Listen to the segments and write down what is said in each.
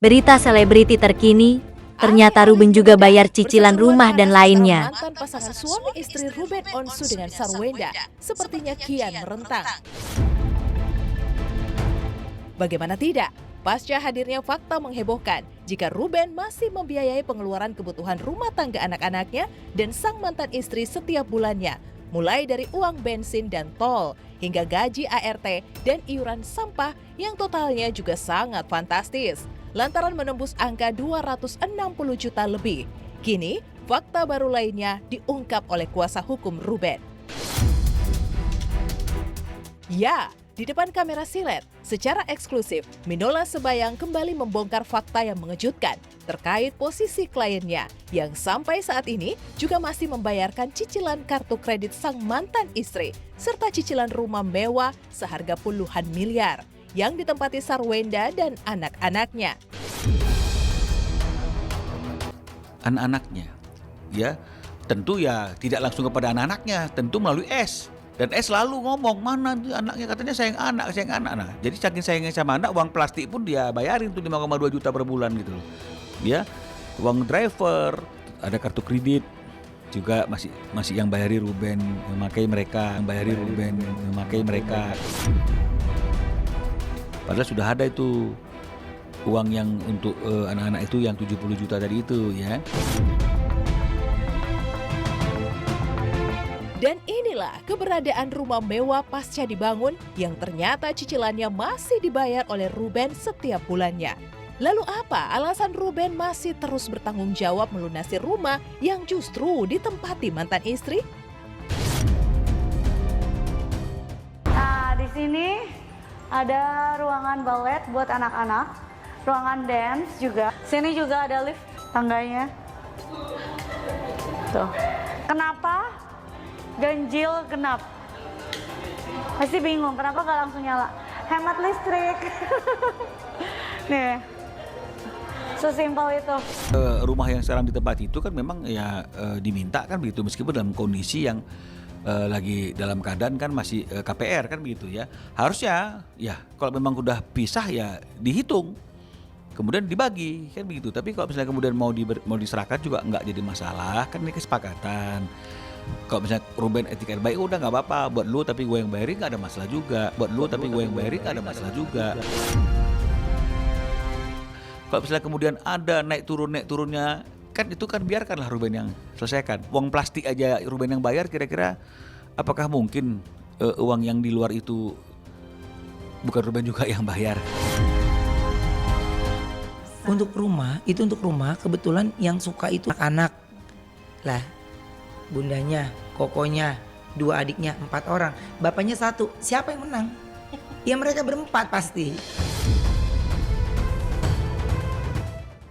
Berita selebriti terkini, ternyata Ruben juga bayar cicilan rumah dan lainnya. Mantan pasangan suami istri Ruben Onsu dengan Sarwenda sepertinya kian merentang. Bagaimana tidak? Pasca hadirnya fakta menghebohkan jika Ruben masih membiayai pengeluaran kebutuhan rumah tangga anak-anaknya dan sang mantan istri setiap bulannya, mulai dari uang bensin dan tol hingga gaji ART dan iuran sampah yang totalnya juga sangat fantastis, lantaran menembus angka 260 juta lebih. Kini, fakta baru lainnya diungkap oleh kuasa hukum Ruben. Ya, di depan kamera silet, secara eksklusif, Minola Sebayang kembali membongkar fakta yang mengejutkan terkait posisi kliennya yang sampai saat ini juga masih membayarkan cicilan kartu kredit sang mantan istri serta cicilan rumah mewah seharga puluhan miliar yang ditempati Sarwenda dan anak-anaknya. Anak-anaknya, ya tentu ya tidak langsung kepada anak-anaknya, tentu melalui S. Dan S selalu ngomong, mana tuh anaknya, katanya sayang anak. Nah, jadi saking sayangnya sama anak, uang plastik pun dia bayarin tuh 5,2 juta per bulan gitu loh. Dia uang driver, ada kartu kredit juga masih yang bayari Ruben, memakai mereka, Padahal sudah ada itu uang yang untuk anak-anak itu yang 70 juta tadi itu ya. Dan inilah keberadaan rumah mewah pasca dibangun yang ternyata cicilannya masih dibayar oleh Ruben setiap bulannya. Lalu apa alasan Ruben masih terus bertanggung jawab melunasi rumah yang justru ditempati mantan istri? Nah, di sini ada ruangan balet buat anak-anak, ruangan dance juga. Sini juga ada lift tangganya. Tuh. Kenapa ganjil genap? Pasti bingung kenapa gak langsung nyala. Hemat listrik. Nih, sesimpel itu. Rumah yang sekarang ditempati itu kan memang ya diminta kan begitu, meskipun dalam kondisi yang lagi dalam keadaan kan masih KPR kan begitu ya. Harusnya ya kalau memang udah pisah ya dihitung, kemudian dibagi kan begitu. Tapi kalau misalnya kemudian mau diserahkan juga nggak jadi masalah, kan ini kesepakatan. Kalau misalnya Ruben etika baik udah nggak apa-apa, buat lu tapi gue yang bayarin nggak ada masalah juga. Kalau misalnya kemudian ada naik turunnya, kan itu kan biarkanlah Ruben yang selesaikan. Uang plastik aja Ruben yang bayar, kira-kira apakah mungkin uang yang di luar itu bukan Ruben juga yang bayar? Untuk rumah kebetulan yang suka itu anak lah, bundanya, kokonya, 2 adiknya, 4 orang, bapaknya 1, siapa yang menang? Ya mereka berempat pasti.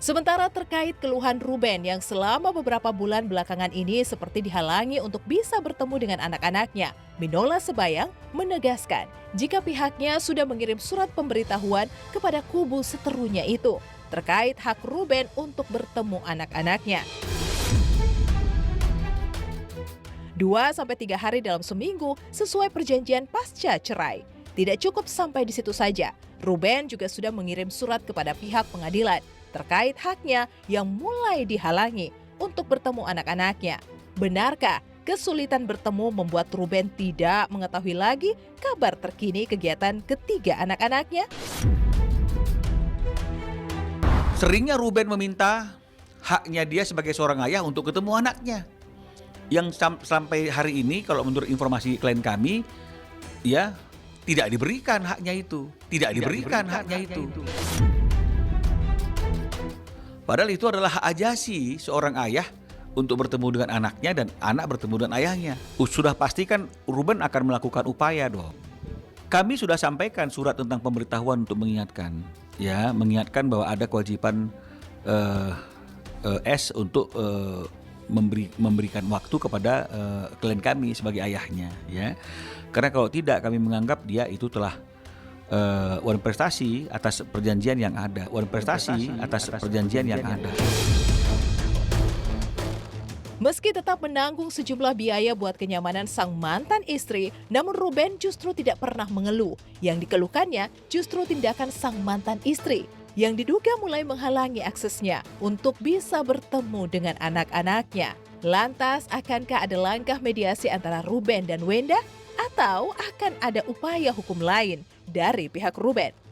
Sementara terkait keluhan Ruben yang selama beberapa bulan belakangan ini seperti dihalangi untuk bisa bertemu dengan anak-anaknya, Minola Sebayang menegaskan jika pihaknya sudah mengirim surat pemberitahuan kepada kubu seterunya itu terkait hak Ruben untuk bertemu anak-anaknya. 2-3 hari dalam seminggu sesuai perjanjian pasca cerai. Tidak cukup sampai di situ saja, Ruben juga sudah mengirim surat kepada pihak pengadilan terkait haknya yang mulai dihalangi untuk bertemu anak-anaknya. Benarkah kesulitan bertemu membuat Ruben tidak mengetahui lagi kabar terkini kegiatan ketiga anak-anaknya? Seringnya Ruben meminta haknya dia sebagai seorang ayah untuk ketemu anaknya. Yang sampai hari ini kalau menurut informasi klien kami ya tidak diberikan haknya itu. Padahal itu adalah hak ajasi seorang ayah untuk bertemu dengan anaknya dan anak bertemu dengan ayahnya. Sudah pasti kan Ruben akan melakukan upaya dong. Kami sudah sampaikan surat tentang pemberitahuan untuk mengingatkan bahwa ada kewajiban S untuk memberikan waktu kepada klien kami sebagai ayahnya ya. Karena kalau tidak kami menganggap dia itu telah wan prestasi atas perjanjian yang ada. Meski tetap menanggung sejumlah biaya buat kenyamanan sang mantan istri, namun Ruben justru tidak pernah mengeluh. Yang dikeluhkannya justru tindakan sang mantan istri. yang diduga mulai menghalangi aksesnya untuk bisa bertemu dengan anak-anaknya. Lantas, akankah ada langkah mediasi antara Ruben dan Wenda? Atau akan ada upaya hukum lain dari pihak Ruben?